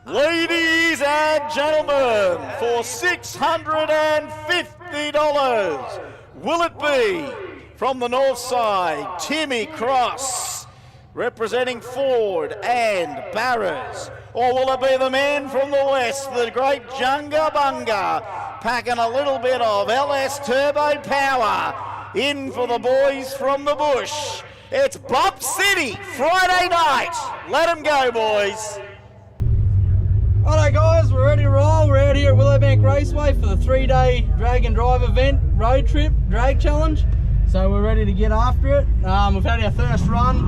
Ladies and gentlemen, for $650, will it be from the north side, Timmy Cross, representing Ford and Barras? Or will it be the man from the west, the great Junga Bunga, packing a little bit of LS Turbo Power in for the boys from the bush? It's Bump City, Friday night. Let them go, boys. Alright guys, we're ready to roll. We're out here at Willowbank Raceway for the 3-day drag and drive event, road trip, drag challenge. So we're ready to get after it. We've had our first run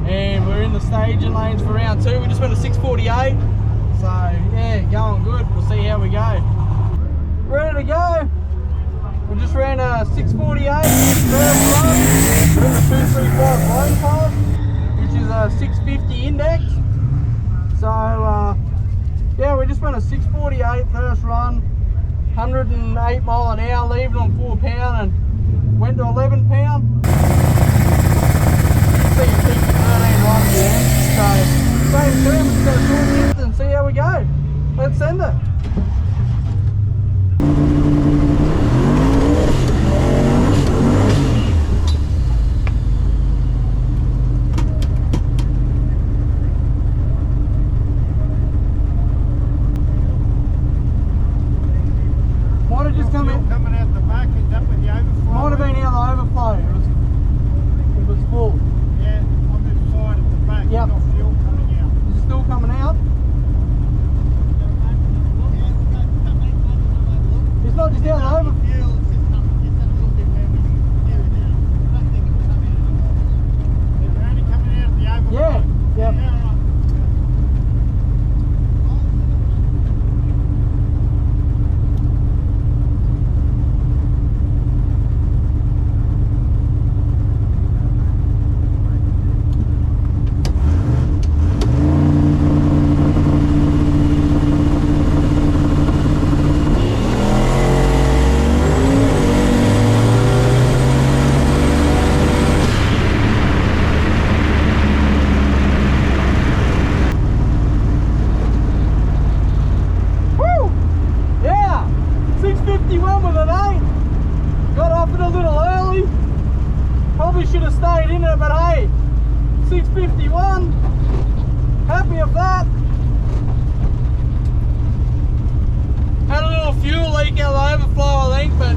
and we're in the staging lanes for round 2. We just went a 6:48. So yeah, going good. We'll see how we go. Ready to go. We just ran a 6:48 first run. We're in the 235 lane pass, which is a 650 index. So yeah, we just went a 6:48 first run, 108 mile an hour, leaving on 4 pound and went to 11 pound. See you keep 13 right at the end. So same term, just go short distance and see how we go. Let's send it. Coming out the back, is that with the overflow? Might have been out the overflow. It was full. Yeah, on the side at the back. Yep. Not fuel coming out. Is it still coming out? It's not just out the overflow. They're only coming out the overflow. Yeah. Yep. Yeah, right. Should have stayed in it, but hey, 651, happy of that. Had a little fuel leak out the overflow, I think, but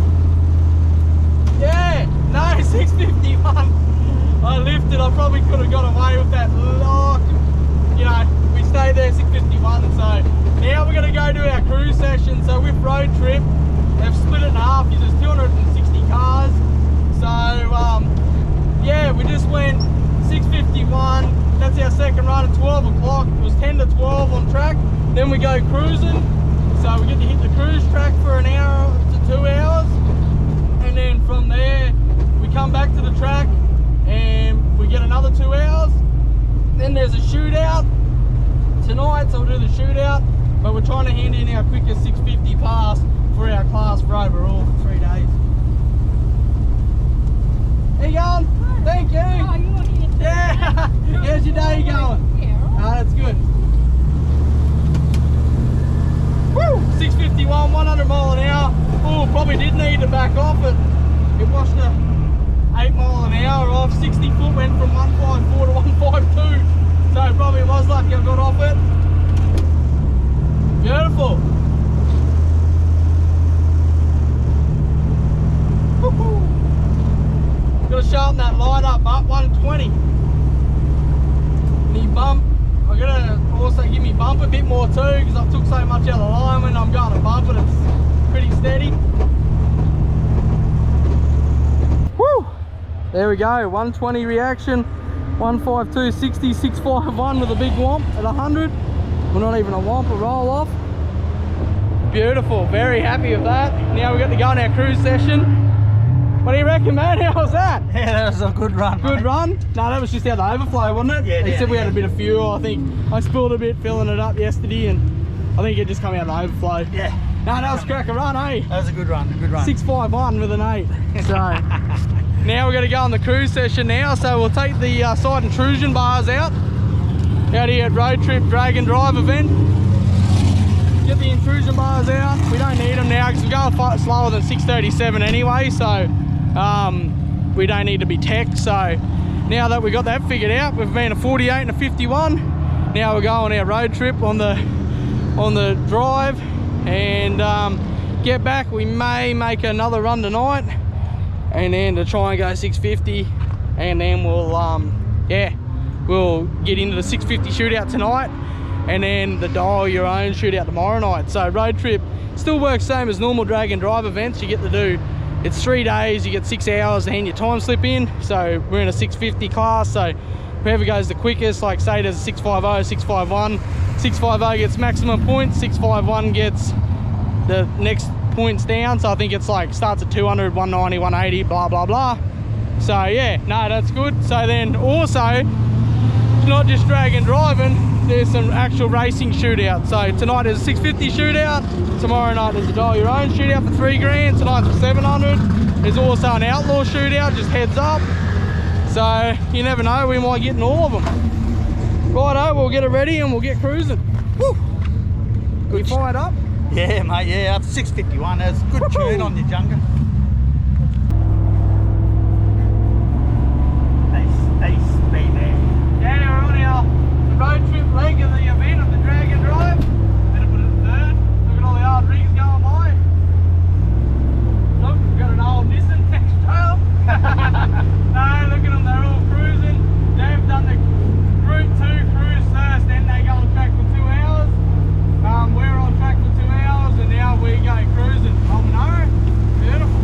yeah, no, 651. I lifted, I probably could have got away with that lock. You know, we stayed there 651, so now we're going to go to our cruise session. So with road trip, they've split it in half, there's 260 cars. So yeah, we just went 651. That's our second run at 12 o'clock. It was 10 to 12 on track. Then we go cruising. So we get to hit the cruise track for an hour to 2 hours. And then from there, we come back to the track and we get another 2 hours. Then there's a shootout tonight, so we'll do the shootout. But we're trying to hand in our quickest 650 pass for our class for overall for 3 days. How you going? Thank you. Oh, you want me to Yeah. How's your day going? Yeah. Oh, that's good. Woo! 651, 100 mile an hour. Oh, probably did need to back off it. It washed a 8 mile an hour off. 60 foot went from 154 to 152. So probably was lucky I got off it. Beautiful. Woo-hoo. Gotta sharpen that light up, 120. And you bump, I gotta also give me bump a bit more too, because I've took so much out of the line when I'm going to bump it, it's pretty steady. Woo! There we go, 120 reaction, 152, 60, 651 with a big womp at 100. Well, not even a womp, a roll off. Beautiful, very happy with that. Now we got to go on our cruise session. What do you reckon, man? How was that? Yeah, that was a good run. Good mate. run? No, that was just out the overflow, wasn't it? Yeah, They said we had a yeah. bit of fuel. I think I spilled a bit filling it up yesterday, and I think it just come out the overflow. Yeah. No, that was a cracker run, eh? That was a good run, 651 with an 8. So now we're going to go on the cruise session now. So we'll take the side intrusion bars out. out here at Road Trip Drag and Drive event. Get the intrusion bars out. We don't need them now because we're going far slower than 637 anyway, so we don't need to be tech. So now that we got that figured out, we've been a 48 and a 51. Now we're going our road trip on the drive and get back. We may make another run tonight and then to try and go 650, and then we'll get into the 650 shootout tonight, and then the dial your own shootout tomorrow night. So road trip still works same as normal drag and drive events. You get to do, it's 3 days, you get 6 hours and your time slip in. So we're in a 650 class, so whoever goes the quickest, like say there's a 650, 651, 650 gets maximum points, 651 gets the next points down. So I think it's like starts at 200, 190, 180, blah blah blah. So yeah, no, that's good. So then also, not just drag and driving, there's some actual racing shootout. So tonight is a 650 shootout, tomorrow night there's a dial your own shootout for 3 grand, tonight's for 700. There's also an outlaw shootout, just heads up. So you never know, we might get in all of them. Righto, we'll get it ready and we'll get cruising. Woo! You fired up? Yeah, mate, yeah, up 651. That's a good tune on your Junga. Nice, baby. Yeah, we're on our road trip leg of the event of the drag and drive. Better put it in third. Look at all the old rigs going by. Look, we've got an old Nissan next trail. No, look at them, they're all cruising. They've done the Group 2 cruise first, then they go on track for 2 hours. We're on track for 2 hours and now we go cruising. Oh no, beautiful.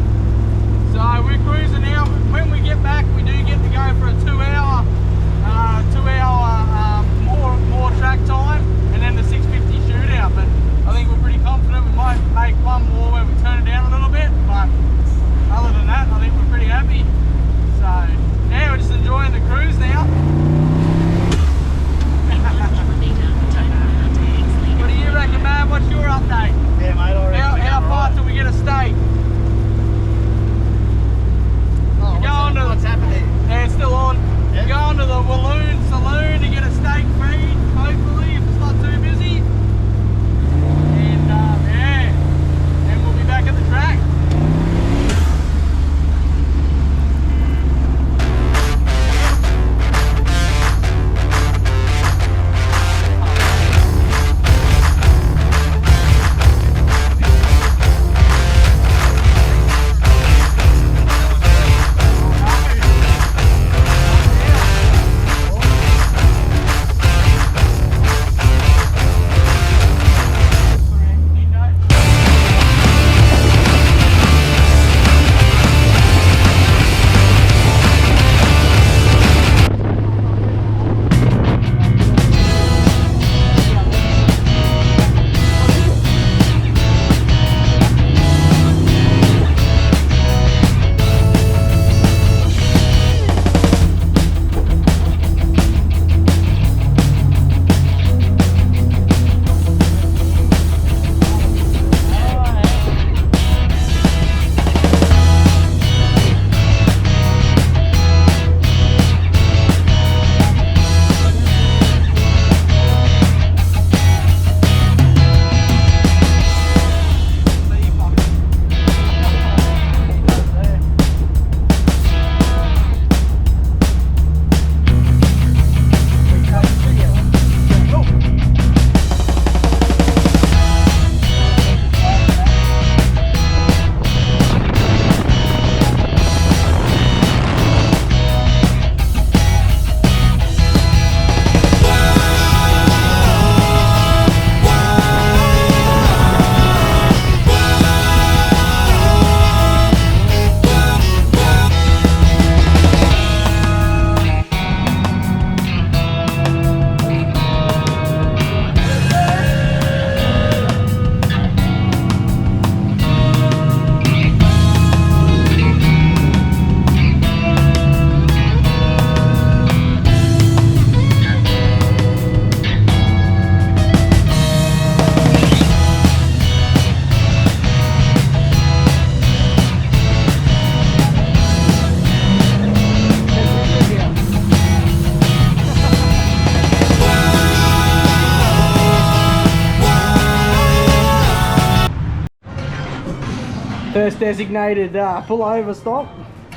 First designated pullover stop,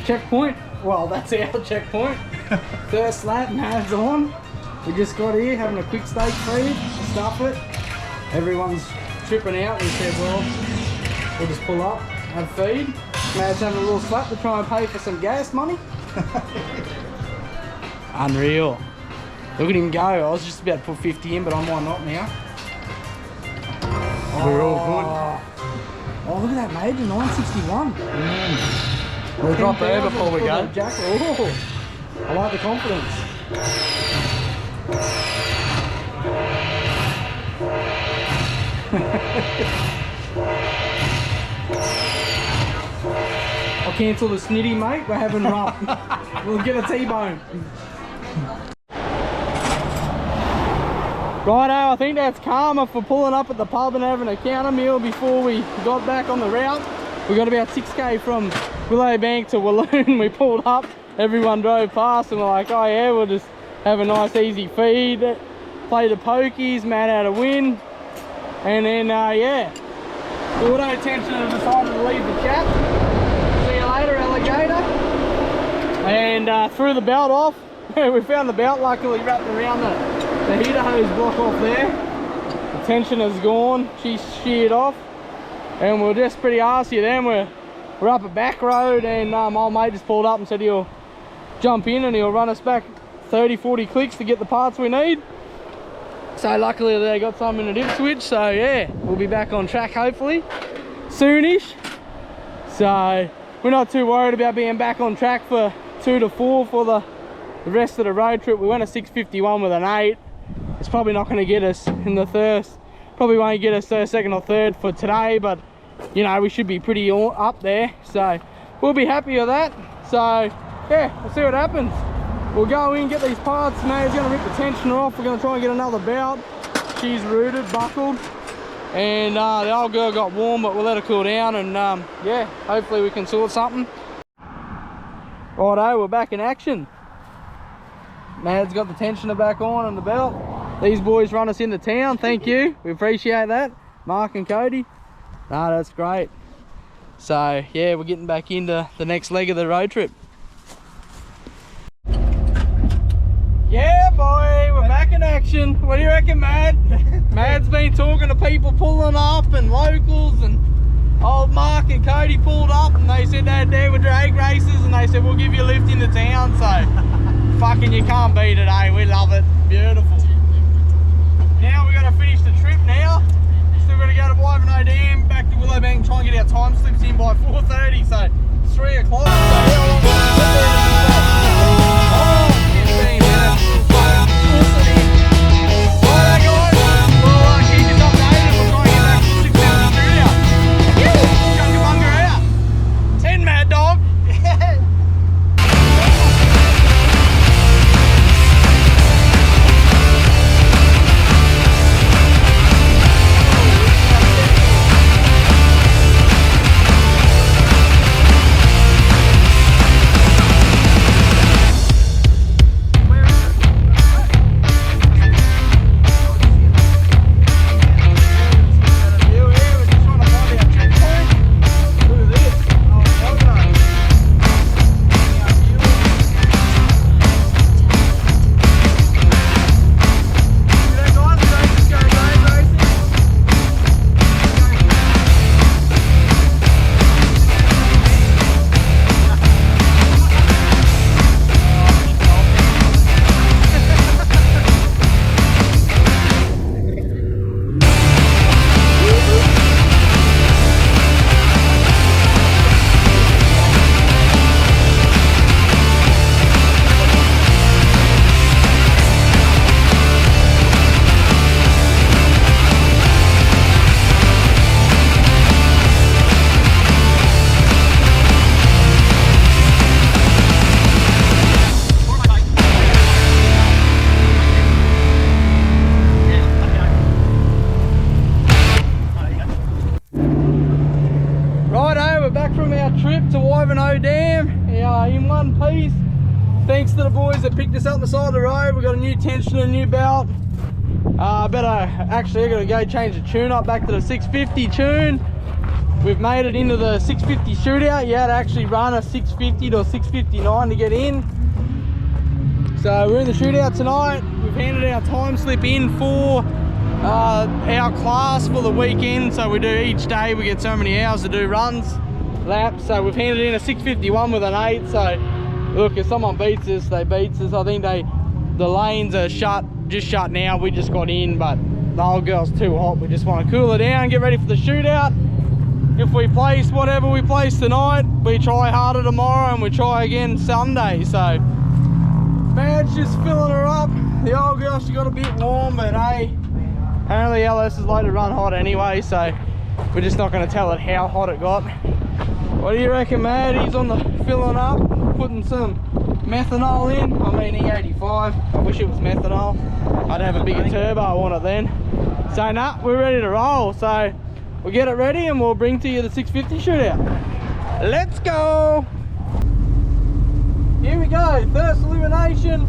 checkpoint. Well, that's our checkpoint. First lap, hands on. We just got here having a quick steak feed, stuff it. Everyone's tripping out. We said, well, we'll just pull up, have feed. Mad's having a little slap to try and pay for some gas money. Unreal. Look at him go. I was just about to put 50 in, but I might not now. We're all good. Oh, look at that major, 961. We'll drop there before we go. Oh, I like the confidence. I'll cancel the snitty, mate. We're having rough. We'll get a T-bone. Righto, I think that's karma for pulling up at the pub and having a counter meal before we got back on the route. We got about 6k from Willowbank to Walloon. We pulled up, everyone drove past and we're like, oh yeah, we'll just have a nice easy feed, play the pokies, Matt had a win, and then yeah, auto attention and decided to leave the chat. See you later, alligator. And threw the belt off. We found the belt luckily wrapped around the heater hose block off there. The tension has gone, she's sheared off, and we're just pretty arsey then. We're up a back road, and my old mate just pulled up and said he'll jump in and he'll run us back 30-40 clicks to get the parts we need. So luckily they got some in a dip switch, so yeah, we'll be back on track hopefully soonish. So we're not too worried about being back on track for 2 to 4 for the rest of the road trip. We went a 651 with an 8. It's probably not going to get us in the first, probably won't get us second or third for today, but you know, we should be pretty up there, so we'll be happy with that. So yeah, we'll see what happens. We'll go in, get these parts. May's going to rip the tensioner off. We're going to try and get another belt. She's rooted, buckled, and the old girl got warm, but we'll let her cool down, and yeah, hopefully we can sort something. Righto, we're back in action. Mad's got the tensioner back on and the belt. These boys run us into town, thank you, we appreciate that. Mark and Cody, no, that's great. So yeah, we're getting back into the next leg of the road trip. Yeah boy, we're back in action. What do you reckon, Mad? Mad's been talking to people pulling up and locals, and old Mark and Cody pulled up and they said they're there with drag races, and they said we'll give you a lift into town. So fucking you can't beat it, eh? We love it. Beautiful. Now we got to finish the trip now. Still got to go to Wagon Dam, back to Willowbank, and try and get our time slips in by 4:30. So it's 3 o'clock. So how long will we get there? Oh, 15 minutes. Alright guys, we'll keep this updated. We'll try and get back to 6 hours studio. Chunga out. 10 Mad Dog. Thanks to the boys that picked us up the side of the road. We got a new tensioner, a new belt. I gotta go change the tune up back to the 650 tune. we've made it into the 650 shootout. You had to actually run a 650 to a 659 to get in. So we're in the shootout tonight. We've handed our time slip in for our class for the weekend. So we do each day, we get so many hours to do runs, laps. So we've handed in a 651 with an 8. So look, if someone beats us, they beats us. I think the lanes are just shut now. We just got in, but the old girl's too hot. We just want to cool her down, get ready for the shootout. If we place whatever we place tonight, we try harder tomorrow and we try again Sunday. So Bad's just filling her up. The old girl, she got a bit warm, but hey, apparently LS is like to run hot anyway, so we're just not going to tell it how hot it got. What do you reckon, Mad? He's on the filling up, putting some methanol in. I mean E85. I wish it was methanol. I'd have a bigger turbo on it then. So nah, we're ready to roll. So we'll get it ready and we'll bring to you the 650 shootout. Let's go. Here we go, first elimination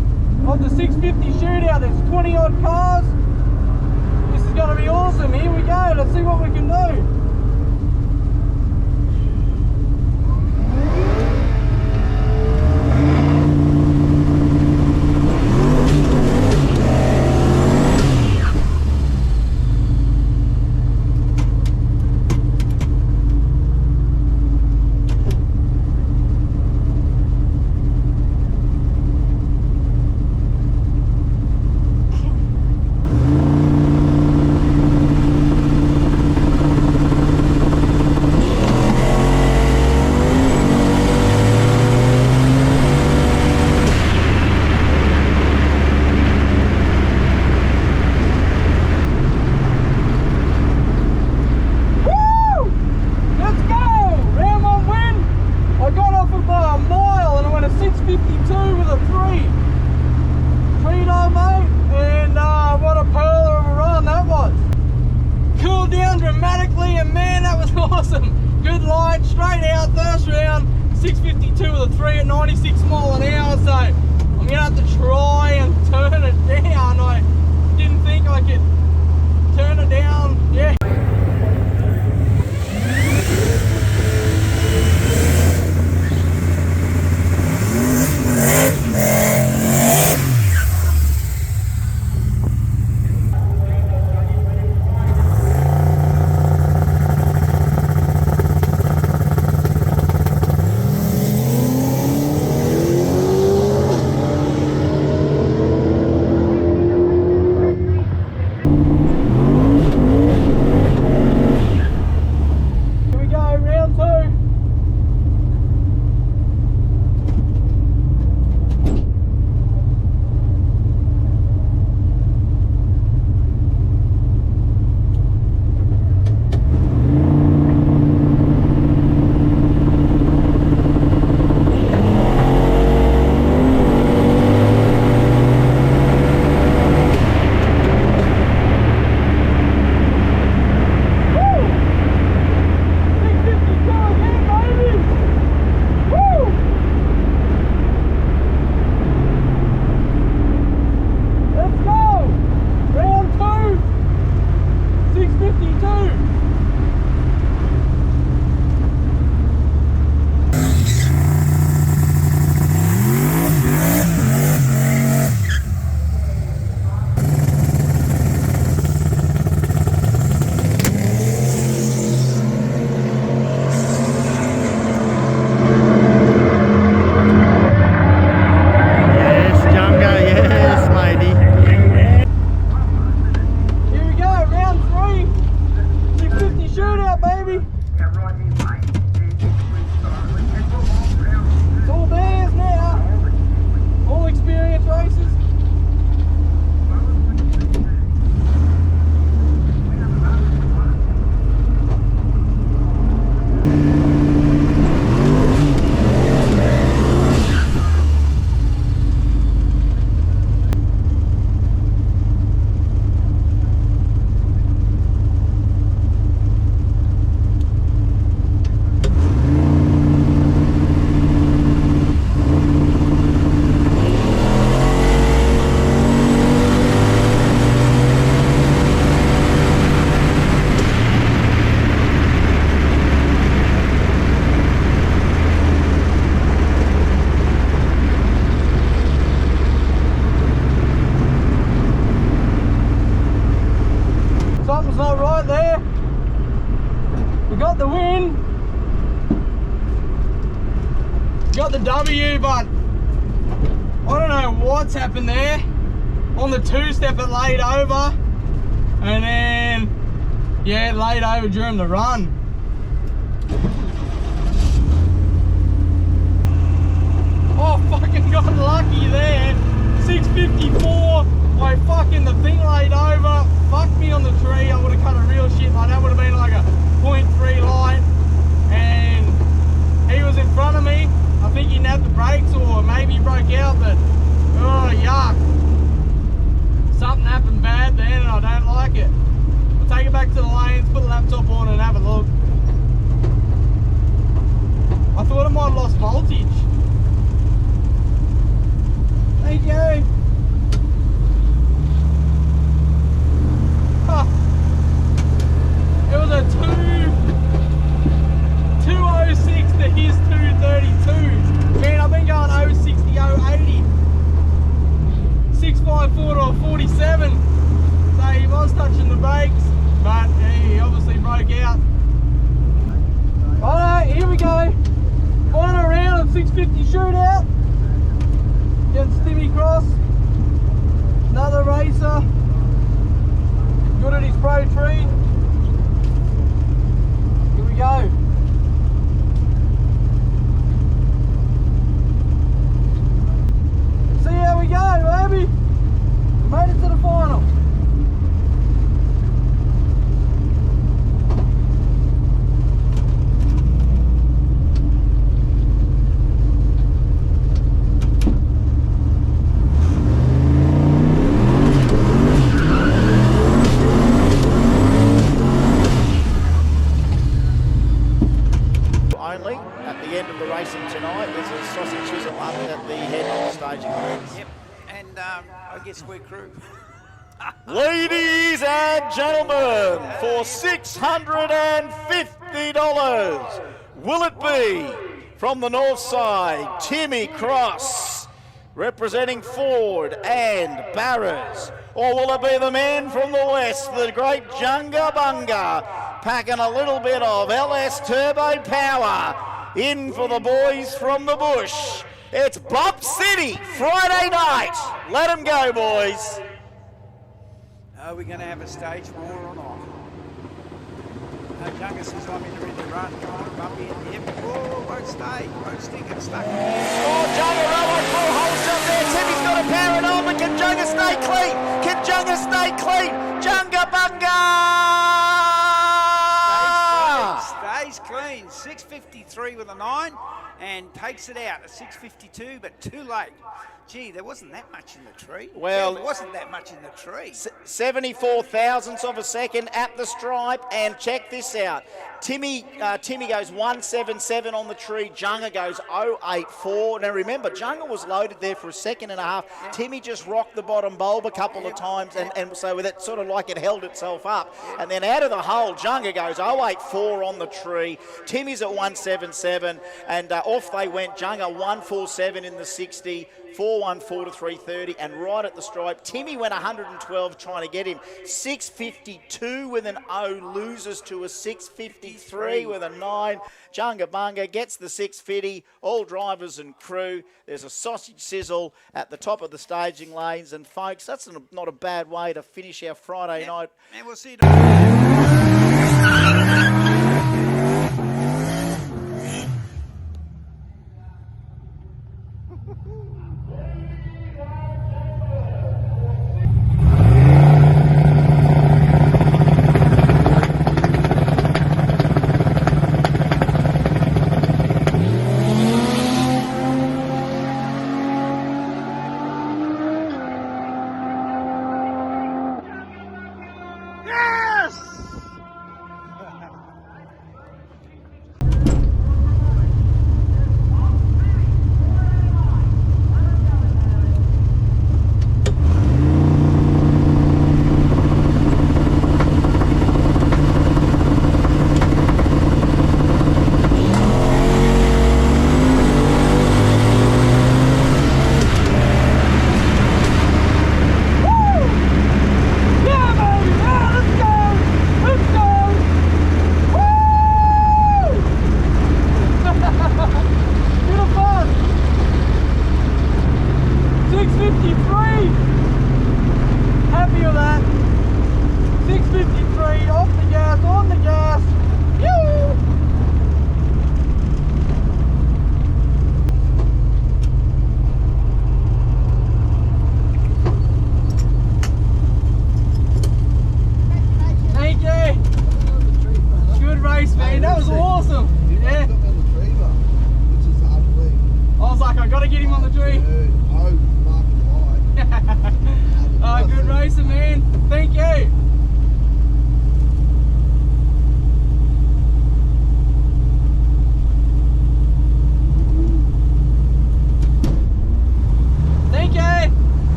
of the 650 shootout. There's 20 odd cars. This is gonna be awesome. Here we go, let's see what we can do. Dramatically, and man, that was awesome. Good light, straight out, first round, 652 with a 3 at 96 mile an hour. So I'm gonna have to try and turn it down. I didn't think I could turn it down. Yeah. got the win. Got the W, but I don't know what's happened there. On the two-step it laid over, and then yeah, it laid over during the run. Oh, fucking got lucky there. 654. My fucking the thing laid over, fucked me on the tree. I would have cut a real shit like that. Would have been like a 0.3 light, and he was in front of me. I think he nabbed the brakes, or maybe he broke out, but oh yuck. Something happened bad then and I don't like it. I'll take it back to the lanes, put the laptop on and have a look. I thought I might have lost voltage. Thank you. Huh. It was a 206 to his 232. Man, I've been going 060, 080. 654 to 47. So he was touching the brakes, but he obviously broke out. Alright, here we go. Final round of 650 shootout. Against Timmy Cross. Another racer. Good at his pro tree. Here we go. See how we go, baby. We made it to the final. Only at the end of the racing tonight, there's a sausage chisel up at the head of the staging lanes. Yep, and I guess we're crew. Ladies and gentlemen, for $650, will it be from the north side, Timmy Cross, representing Ford and Barras, or will it be the man from the west, the great Junga Bunga, packing a little bit of LS turbo power in for the boys from the bush? It's Bump City, Friday night. Let them go, boys. Are we going to have a stage war or not? Junga says I'm in the run. Come on, Bumpy in the hip. Whoa, won't stay. Won't stick. It's stuck. Oh, Junga railway full holds up there. Timmy's got a power it on, but can Junga stay clean? Can Junga stay clean? Junga Bunga! Stays clean. 653 with a 9 and takes it out at 652, but too late. Gee, there wasn't that much in the tree. Well, there wasn't that much in the tree. 74 thousandths of a second at the stripe, and check this out. Timmy goes 177 on the tree. Junga goes 084. Now remember, Junga was loaded there for a second and a half. Yeah. Timmy just rocked the bottom bulb a couple of times, and so with it sort of like it held itself up. And then out of the hole, Junga goes 084 on the tree. Timmy's at 177, and off they went. Junga 147 in the 60. 414 to 330, and right at the stripe, Timmy went 112 trying to get him. 652 with an O, loses to a 653 with a 9. Junga Bunga gets the 650, all drivers and crew. There's a sausage sizzle at the top of the staging lanes, and folks, that's not a bad way to finish our Friday night. And we'll see you. man. That was awesome. Yeah. Got me on the tree, though, which is hard to believe. I was like, I got to get him on the tree. Dude, oh, fucking right. Good racing, man. Thank you.